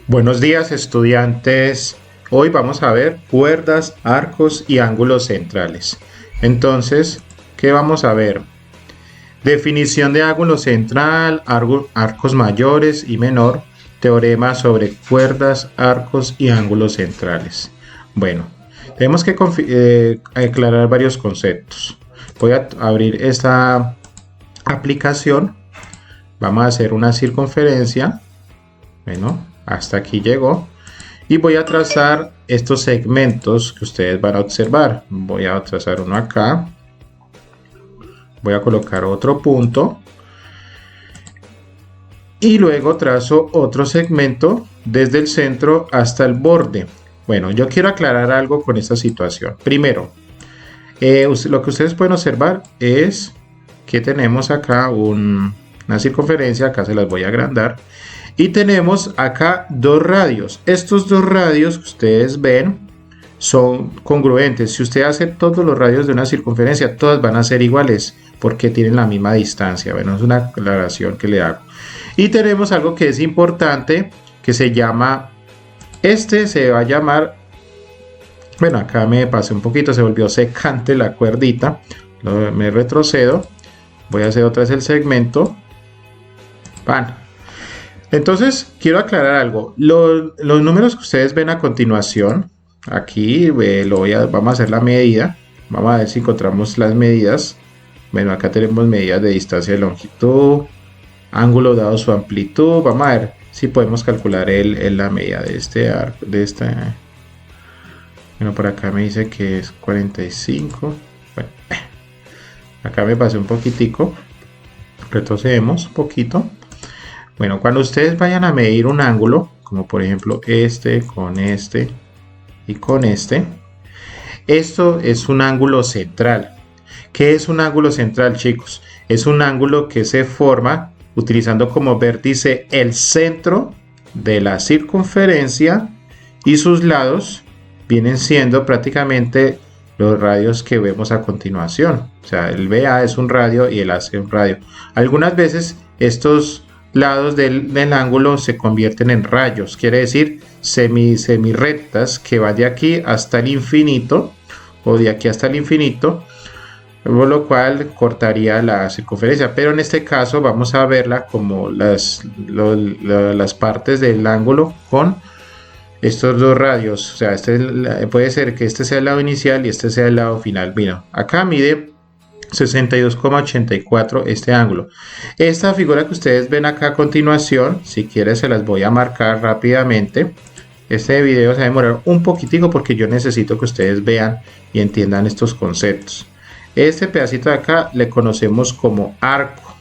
Buenos días, estudiantes. Hoy vamos a ver cuerdas, arcos y ángulos centrales. Entonces, ¿qué vamos a ver? Definición de ángulo central, arcos mayores y menor, teorema sobre cuerdas, arcos y ángulos centrales. Bueno, tenemos que aclarar varios conceptos. Voy a abrir esta aplicación. Vamos a hacer una circunferencia. Bueno, hasta aquí llegó. Y voy a trazar estos segmentos que ustedes van a observar. Voy a trazar uno acá. Voy a colocar otro punto. Y luego trazo otro segmento desde el centro hasta el borde. Bueno, yo quiero aclarar algo con esta situación. Primero, lo que ustedes pueden observar es que tenemos acá una circunferencia. Acá se las voy a agrandar. Y tenemos acá dos radios. Estos dos radios que ustedes ven son congruentes. Si usted hace todos los radios de una circunferencia, todas van a ser iguales porque tienen la misma distancia. Bueno, es una aclaración que le hago. Y tenemos algo que es importante que se llama, se va a llamar, bueno, acá me pasé un poquito, se volvió secante la cuerdita. Me retrocedo. Voy a hacer otra vez el segmento. Pan. Entonces, quiero aclarar algo. Los números que ustedes ven a continuación, aquí vamos a hacer la medida. Vamos a ver si encontramos las medidas. Bueno, acá tenemos medidas de distancia de longitud, ángulo dado su amplitud. Vamos a ver si podemos calcular la medida de este arco. Bueno, por acá me dice que es 45. Bueno, acá me pasé un poquitico. Retrocedemos un poquito. Bueno, cuando ustedes vayan a medir un ángulo, como por ejemplo este con este y con este, esto es un ángulo central. ¿Qué es un ángulo central, chicos? Es un ángulo que se forma utilizando como vértice el centro de la circunferencia y sus lados vienen siendo prácticamente los radios que vemos a continuación. O sea, el BA es un radio y el AC es un radio. Algunas veces estos lados del ángulo se convierten en rayos, quiere decir semirrectas que van de aquí hasta el infinito o de aquí hasta el infinito, por lo cual cortaría la circunferencia, pero en este caso vamos a verla como las partes del ángulo con estos dos radios. O sea, puede ser que este sea el lado inicial y este sea el lado final. Mira, acá mide 62,84 este ángulo. Esta figura que ustedes ven acá a continuación, si quieren se las voy a marcar rápidamente. Este video se va a demorar un poquitico porque yo necesito que ustedes vean y entiendan estos conceptos. Este pedacito de acá le conocemos como arco.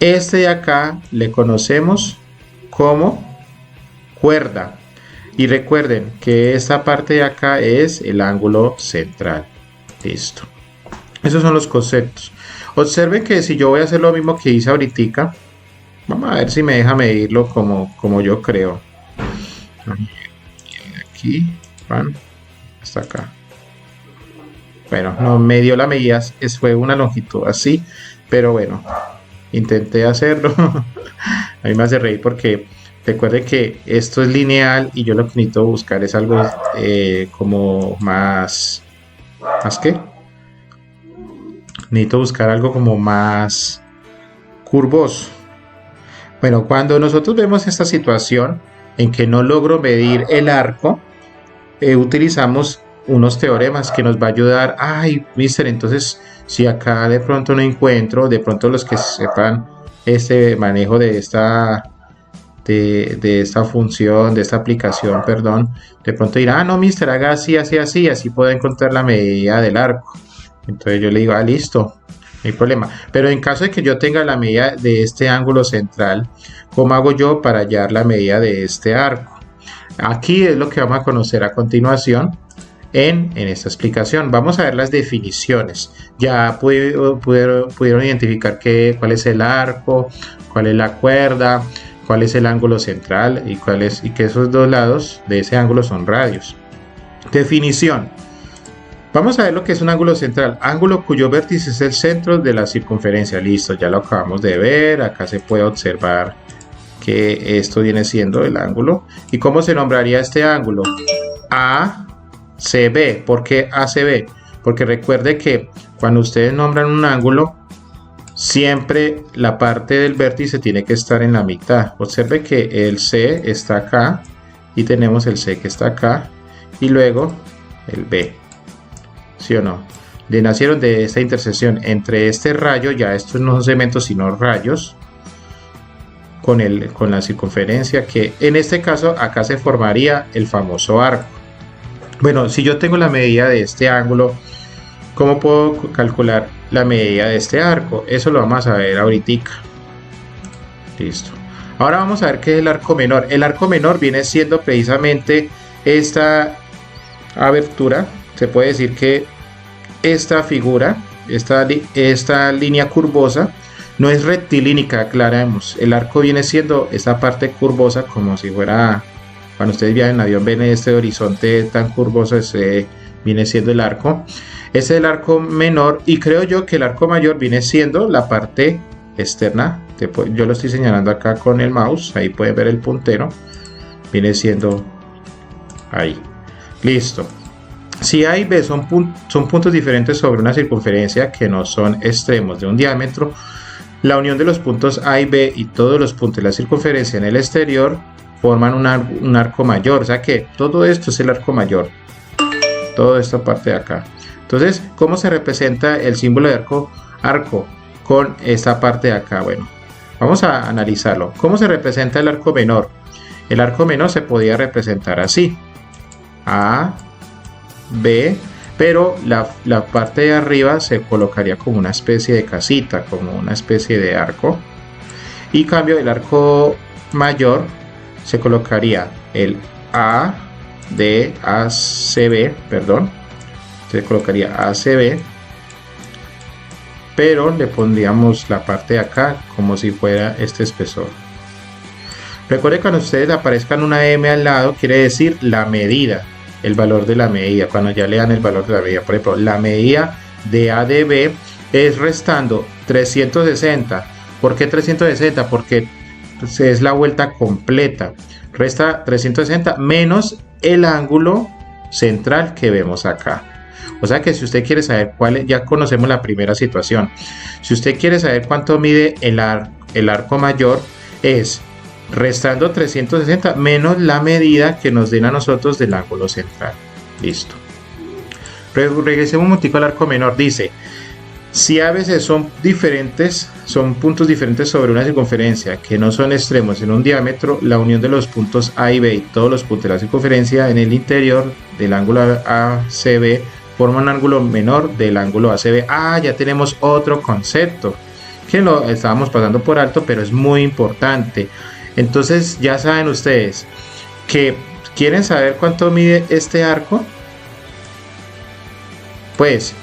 Este de acá le conocemos como cuerda. Y recuerden que esta parte de acá es el ángulo central. Listo. Esos son los conceptos. Observen que si yo voy a hacer lo mismo que hice ahorita, vamos a ver si me deja medirlo como yo creo. Aquí van hasta acá. Bueno, no me dio la medida, fue una longitud así, pero bueno, intenté hacerlo. A mí me hace reír porque recuerden que esto es lineal y yo lo que necesito buscar es algo como ¿más qué? Necesito buscar algo como más curvoso. Bueno, cuando nosotros vemos esta situación en que no logro medir el arco, utilizamos unos teoremas que nos va a ayudar. Ay, mister, entonces si acá de pronto no encuentro, de pronto los que sepan este manejo de esta función, de esta aplicación, perdón, de pronto dirá, no, mister, haga así, así puedo encontrar la medida del arco. Entonces yo le digo, listo, no hay problema. Pero en caso de que yo tenga la medida de este ángulo central, ¿cómo hago yo para hallar la medida de este arco? Aquí es lo que vamos a conocer a continuación en esta explicación. Vamos a ver las definiciones. Ya pudieron identificar cuál es el arco, cuál es la cuerda, cuál es el ángulo central y que esos dos lados de ese ángulo son radios. Definición. Vamos a ver lo que es un ángulo central. Ángulo cuyo vértice es el centro de la circunferencia. Listo, ya lo acabamos de ver. Acá se puede observar que esto viene siendo el ángulo. ¿Y cómo se nombraría este ángulo? ACB. ¿Por qué ACB? Porque recuerde que cuando ustedes nombran un ángulo, siempre la parte del vértice tiene que estar en la mitad. Observe que el C está acá y tenemos el C que está acá y luego el B. ¿Sí o no? Le nacieron de esta intersección entre este rayo, ya estos no son segmentos sino rayos, con la circunferencia, que en este caso acá se formaría el famoso arco. Bueno, si yo tengo la medida de este ángulo, ¿cómo puedo calcular la medida de este arco? Eso lo vamos a ver ahorita. Listo. Ahora vamos a ver qué es el arco menor. El arco menor viene siendo precisamente esta abertura. Se puede decir que esta figura, esta línea curvosa, no es rectilínica, aclaramos. El arco viene siendo esta parte curvosa, como si fuera, cuando ustedes viajan en avión, ven este horizonte tan curvoso, ese viene siendo el arco. Ese es el arco menor, y creo yo que el arco mayor viene siendo la parte externa. Yo lo estoy señalando acá con el mouse, ahí pueden ver el puntero, viene siendo ahí. Listo. Si A y B son puntos diferentes sobre una circunferencia que no son extremos de un diámetro, la unión de los puntos A y B y todos los puntos de la circunferencia en el exterior forman un arco mayor. O sea que todo esto es el arco mayor, toda esta parte de acá. Entonces, ¿cómo se representa el símbolo de arco con esta parte de acá? Bueno, vamos a analizarlo. ¿Cómo se representa el arco menor? El arco menor se podía representar así: A, B, pero la parte de arriba se colocaría como una especie de casita, como una especie de arco. Y cambio, el arco mayor se colocaría el A, D, ACB, perdón, se colocaría ACB, pero le pondríamos la parte de acá como si fuera este espesor. Recuerden que cuando ustedes aparezcan una M al lado, quiere decir la medida, el valor de la medida. Cuando ya le dan el valor de la medida, por ejemplo, la medida de ADB es restando 360. ¿Por qué 360? Porque es la vuelta completa. Resta 360 menos el ángulo central que vemos acá. O sea que si usted quiere saber ya conocemos la primera situación. Si usted quiere saber cuánto mide el arco mayor, es restando 360 menos la medida que nos den a nosotros del ángulo central. Listo. Regresemos un momentico al arco menor. Dice: si a veces son puntos diferentes sobre una circunferencia que no son extremos en un diámetro, la unión de los puntos A y B y todos los puntos de la circunferencia en el interior del ángulo ACB forman un ángulo menor del ángulo ACB. Ya tenemos otro concepto que lo estábamos pasando por alto, pero es muy importante. Entonces ya saben ustedes que quieren saber cuánto mide este arco. Pues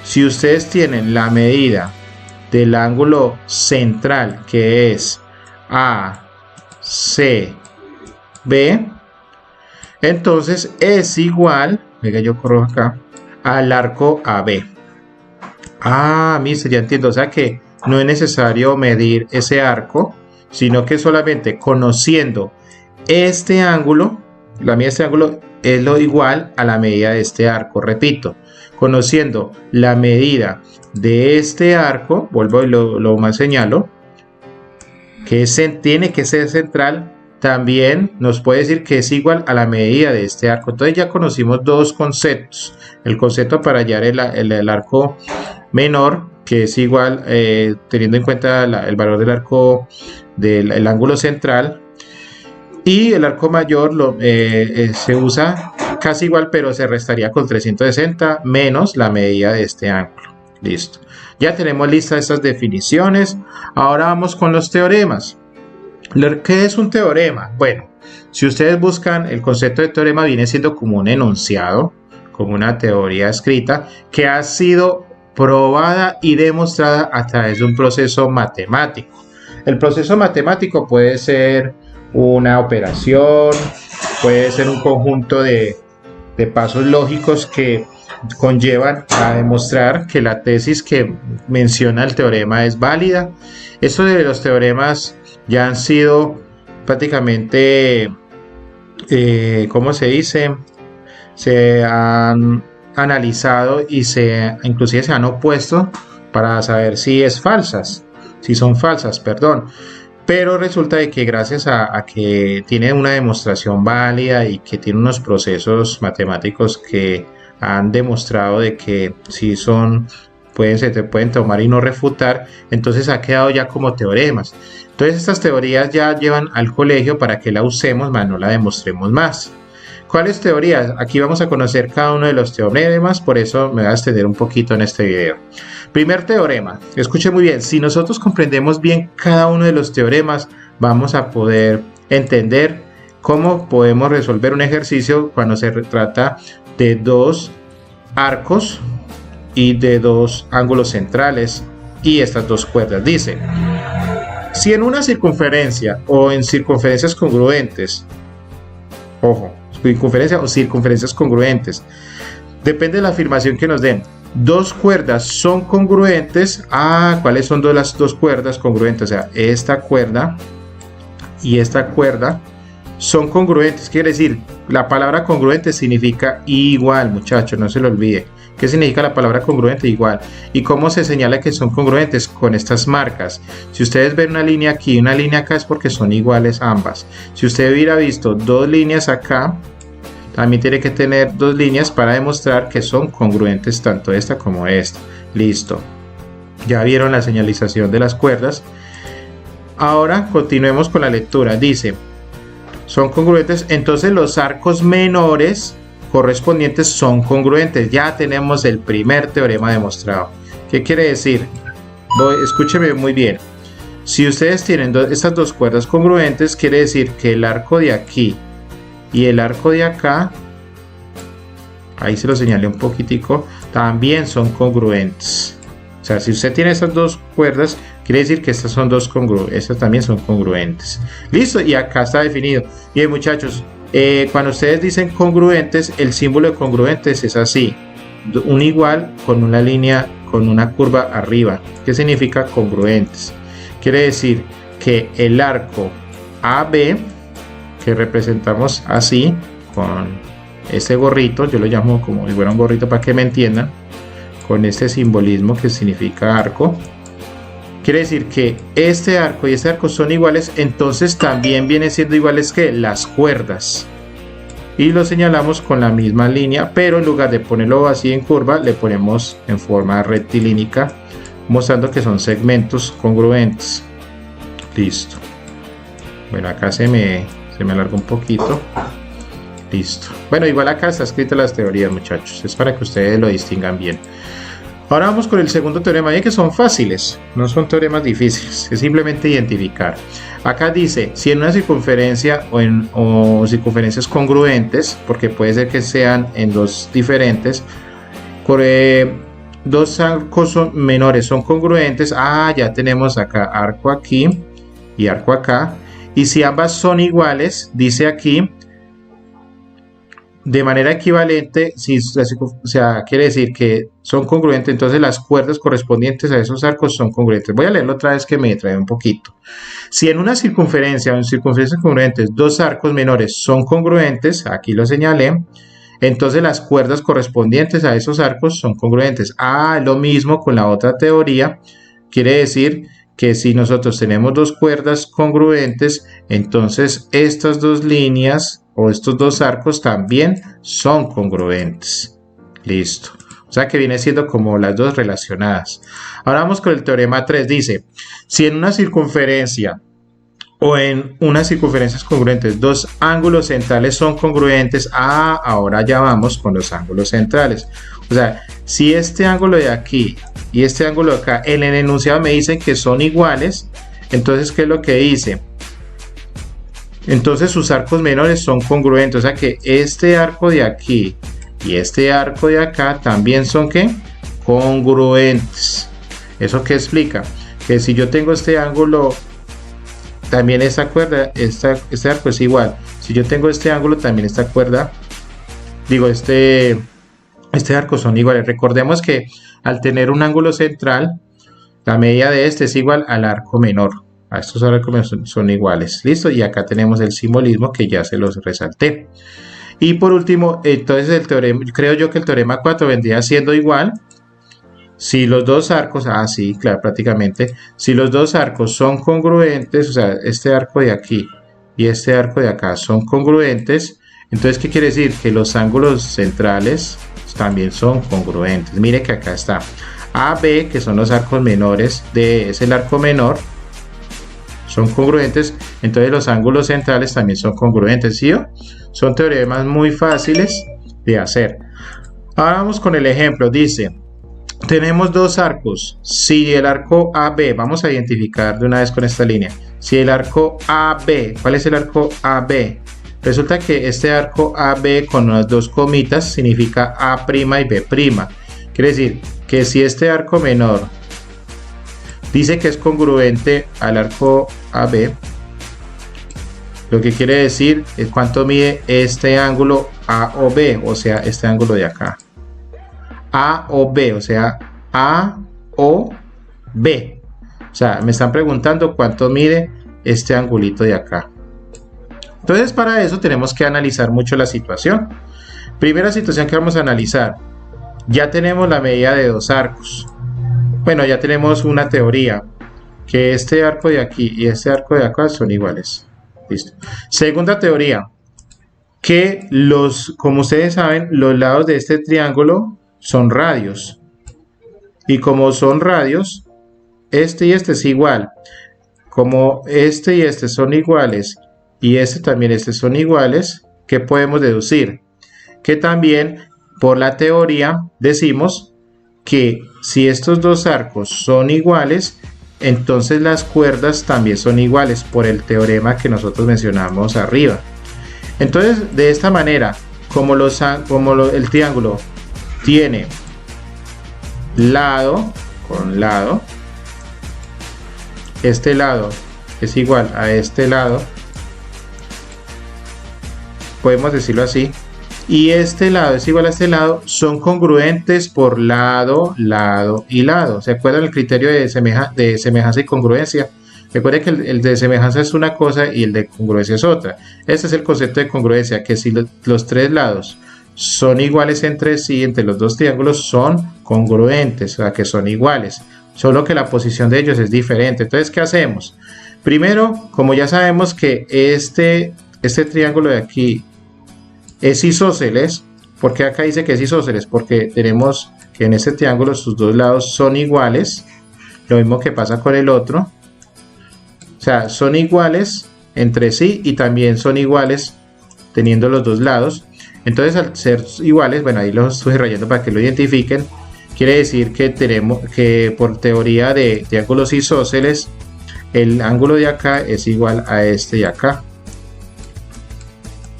si ustedes tienen la medida del ángulo central, que es ACB, entonces es igual, venga, yo corro acá, al arco AB. Mister, ya entiendo. O sea que no es necesario medir ese arco, sino que solamente conociendo este ángulo, la medida de este ángulo es lo igual a la medida de este arco. Repito, conociendo la medida de este arco, vuelvo y lo más señalo, que tiene que ser central, también nos puede decir que es igual a la medida de este arco. Entonces ya conocimos dos conceptos: el concepto para hallar el arco menor, que es igual teniendo en cuenta el valor del arco del ángulo central, y el arco mayor se usa casi igual, pero se restaría con 360 menos la medida de este ángulo. Listo, ya tenemos listas estas definiciones. Ahora vamos con los teoremas. ¿Qué es un teorema? Bueno, si ustedes buscan el concepto de teorema, viene siendo como un enunciado, como una teoría escrita que ha sido probada y demostrada a través de un proceso matemático. El proceso matemático puede ser una operación, puede ser un conjunto de pasos lógicos que conllevan a demostrar que la tesis que menciona el teorema es válida. Esto de los teoremas ya han sido prácticamente, ¿cómo se dice? Se han analizado y inclusive se han opuesto para saber si son falsas, perdón. Pero resulta de que gracias a que tiene una demostración válida y que tiene unos procesos matemáticos que han demostrado de que si son, se te pueden tomar y no refutar, entonces ha quedado ya como teoremas. Entonces estas teorías ya llevan al colegio para que la usemos, más no la demostremos más. ¿Cuáles teorías? Aquí vamos a conocer cada uno de los teoremas, por eso me voy a extender un poquito en este video. Primer teorema, escuche muy bien, si nosotros comprendemos bien cada uno de los teoremas, vamos a poder entender cómo podemos resolver un ejercicio cuando se trata de dos arcos y de dos ángulos centrales y estas dos cuerdas. Dice, si en una circunferencia o en circunferencias congruentes, ojo, circunferencia o circunferencias congruentes, depende de la afirmación que nos den, dos cuerdas son congruentes. ¿Cuáles son las dos cuerdas congruentes? O sea, esta cuerda y esta cuerda son congruentes. Quiere decir, la palabra congruente significa igual, muchachos, no se lo olvide. ¿Qué significa la palabra congruente? Igual. ¿Y cómo se señala que son congruentes? Con estas marcas. Si ustedes ven una línea aquí y una línea acá, es porque son iguales ambas. Si usted hubiera visto dos líneas acá, también tiene que tener dos líneas para demostrar que son congruentes tanto esta como esta. Listo. Ya vieron la señalización de las cuerdas. Ahora continuemos con la lectura. Dice, son congruentes, entonces los arcos menores correspondientes son congruentes. Ya tenemos el primer teorema demostrado. ¿Qué quiere decir? Escúcheme muy bien. Si ustedes tienen estas dos cuerdas congruentes, quiere decir que el arco de aquí y el arco de acá, ahí se lo señalé un poquitico, también son congruentes. O sea, si usted tiene estas dos cuerdas, quiere decir que estas son dos congruentes, estas también son congruentes. Listo, y acá está definido. Bien, muchachos, cuando ustedes dicen congruentes, el símbolo de congruentes es así, un igual con una línea, con una curva arriba. ¿Qué significa congruentes? Quiere decir que el arco AB, que representamos así, con este gorrito, yo lo llamo como si fuera un gorrito para que me entiendan, con este simbolismo que significa arco, quiere decir que este arco y este arco son iguales, entonces también vienen siendo iguales que las cuerdas. Y lo señalamos con la misma línea, pero en lugar de ponerlo así en curva, le ponemos en forma rectilínica, mostrando que son segmentos congruentes. Listo. Bueno, acá se me alarga un poquito. Listo. Bueno, igual acá está escrita las teorías, muchachos. Es para que ustedes lo distingan bien. Ahora vamos con el segundo teorema, ya que son fáciles, no son teoremas difíciles, es simplemente identificar. Acá dice, si en una circunferencia o circunferencias congruentes, porque puede ser que sean en dos diferentes, dos arcos menores son congruentes, ya tenemos acá arco aquí y arco acá, y si ambas son iguales, dice aquí, de manera equivalente, quiere decir que son congruentes, entonces las cuerdas correspondientes a esos arcos son congruentes. Voy a leerlo otra vez que me trae un poquito. Si en una circunferencia o en circunferencias congruentes dos arcos menores son congruentes, aquí lo señalé, entonces las cuerdas correspondientes a esos arcos son congruentes. Lo mismo con la otra teoría, quiere decir que si nosotros tenemos dos cuerdas congruentes, entonces estas dos líneas o estos dos arcos también son congruentes. Listo. O sea que viene siendo como las dos relacionadas. Ahora vamos con el teorema 3. Dice, si en una circunferencia o en unas circunferencias congruentes dos ángulos centrales son congruentes, ahora ya vamos con los ángulos centrales. O sea, si este ángulo de aquí y este ángulo de acá en el enunciado me dicen que son iguales, entonces ¿qué es lo que dice? Entonces sus arcos menores son congruentes, o sea que este arco de aquí y este arco de acá también son ¿qué? Congruentes. ¿Eso qué explica? Que si yo tengo este ángulo, también esta cuerda, este arco es igual. Si yo tengo este ángulo, también esta cuerda, este arco son iguales. Recordemos que al tener un ángulo central, la media de este es igual al arco menor. A estos arcos son iguales. Listo, y acá tenemos el simbolismo que ya se los resalté. Y por último, entonces el teorema, creo yo que el teorema 4 vendría siendo igual si los dos arcos, sí, claro, prácticamente, si los dos arcos son congruentes, o sea, este arco de aquí y este arco de acá son congruentes, entonces, ¿qué quiere decir? Que los ángulos centrales también son congruentes. Mire que acá está AB, que son los arcos menores, D es el arco menor, son congruentes, entonces los ángulos centrales también son congruentes, ¿sí? Son teoremas muy fáciles de hacer. Ahora vamos con el ejemplo, dice, tenemos dos arcos, si el arco AB, vamos a identificar de una vez con esta línea, si el arco AB, ¿cuál es el arco AB? Resulta que este arco AB con unas dos comitas significa A' y B', quiere decir que si este arco menor dice que es congruente al arco AB, lo que quiere decir es cuánto mide este ángulo A o B, o sea, este ángulo de acá. A o B, o sea, A o B. O sea, me están preguntando cuánto mide este angulito de acá. Entonces, para eso tenemos que analizar mucho la situación. Primera situación que vamos a analizar. Ya tenemos la medida de dos arcos. Bueno, ya tenemos una teoría, que este arco de aquí y este arco de acá son iguales. Listo. Segunda teoría, que como ustedes saben, los lados de este triángulo son radios. Y como son radios, este y este es igual. Como este y este son iguales y este también son iguales, ¿qué podemos deducir? Que también por la teoría decimos que si estos dos arcos son iguales, entonces las cuerdas también son iguales por el teorema que nosotros mencionamos arriba. Entonces, de esta manera, como el triángulo tiene lado con lado, este lado es igual a este lado, podemos decirlo así, y este lado es igual a este lado, son congruentes por lado, lado y lado. ¿Se acuerdan el criterio de semejanza y congruencia? Recuerden que el de semejanza es una cosa y el de congruencia es otra. Este es el concepto de congruencia, que si los tres lados son iguales entre sí, entre los dos triángulos, son congruentes, o sea que son iguales, solo que la posición de ellos es diferente. Entonces, ¿qué hacemos? Primero, como ya sabemos que este triángulo de aquí es isósceles, ¿por qué acá dice que es isósceles? Porque tenemos que en este triángulo sus dos lados son iguales, lo mismo que pasa con el otro, o sea, son iguales entre sí y también son iguales teniendo los dos lados. Entonces, al ser iguales, bueno, ahí los estoy rayando para que lo identifiquen, quiere decir que tenemos que por teoría de triángulos isósceles, el ángulo de acá es igual a este de acá.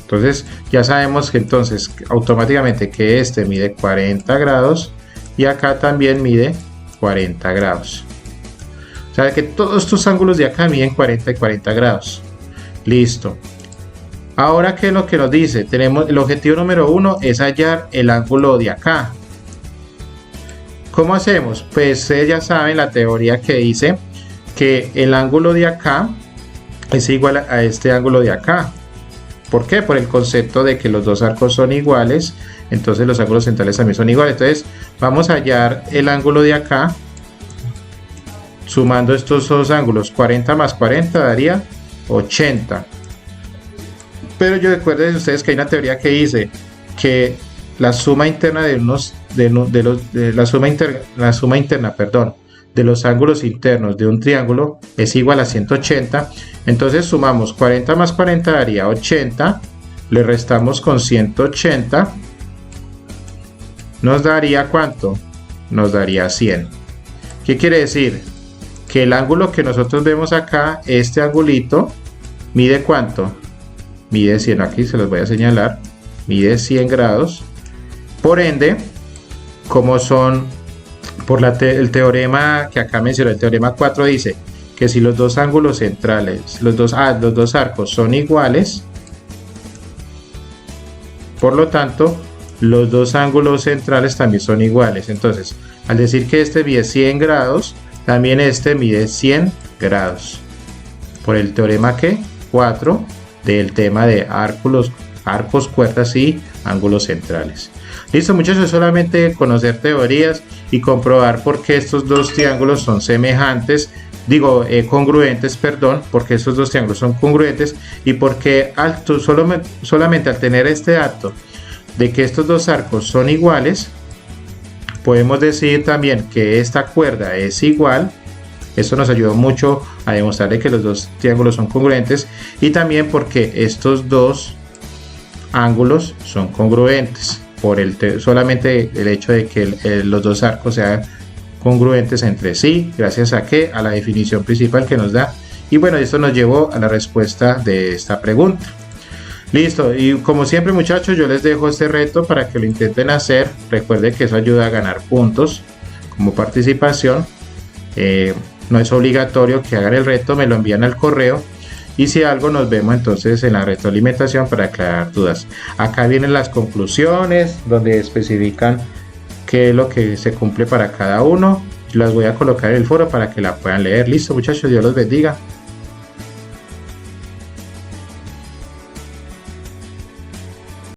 Entonces ya sabemos que entonces automáticamente que este mide 40 grados y acá también mide 40 grados. O sea que todos estos ángulos de acá miden 40 y 40 grados. Listo. Ahora, ¿qué es lo que nos dice? Tenemos el objetivo número 1 es hallar el ángulo de acá. ¿Cómo hacemos? Pues ustedes ya saben la teoría que dice que el ángulo de acá es igual a este ángulo de acá. ¿Por qué? Por el concepto de que los dos arcos son iguales, entonces los ángulos centrales también son iguales. Entonces vamos a hallar el ángulo de acá sumando estos dos ángulos. 40 más 40 daría 80. Pero yo recuerden ustedes que hay una teoría que dice que la suma interna de los ángulos internos de un triángulo es igual a 180. Entonces sumamos 40 más 40 daría 80, le restamos con 180, nos daría ¿cuánto? Nos daría 100. ¿Qué quiere decir? Que el ángulo que nosotros vemos acá, este angulito, mide ¿cuánto? Mide 100, aquí se los voy a señalar, mide 100 grados. Por ende, como son por el teorema que acá mencioné, el teorema 4 dice que si los dos ángulos centrales, los dos arcos son iguales, por lo tanto los dos ángulos centrales también son iguales. Entonces, al decir que este mide 100 grados, también este mide 100 grados. por el teorema que 4 del tema de arcos, cuerdas y ángulos centrales. Listo, muchachos, solamente conocer teorías y comprobar por qué estos dos triángulos son semejantes, congruentes, perdón, porque estos dos triángulos son congruentes y porque solamente al tener este dato de que estos dos arcos son iguales, podemos decir también que esta cuerda es igual. Esto nos ayudó mucho a demostrar que los dos triángulos son congruentes y también porque estos dos ángulos son congruentes por solamente el hecho de que los dos arcos sean congruentes entre sí, gracias a la definición principal que nos da. Y bueno, esto nos llevó a la respuesta de esta pregunta. Listo, y como siempre, muchachos, yo les dejo este reto para que lo intenten hacer. Recuerden que eso ayuda a ganar puntos como participación. No es obligatorio que hagan el reto, me lo envían al correo y si algo nos vemos entonces en la retroalimentación para aclarar dudas. Acá vienen las conclusiones donde especifican qué es lo que se cumple para cada uno. Las voy a colocar en el foro para que la puedan leer. Listo, muchachos, Dios los bendiga.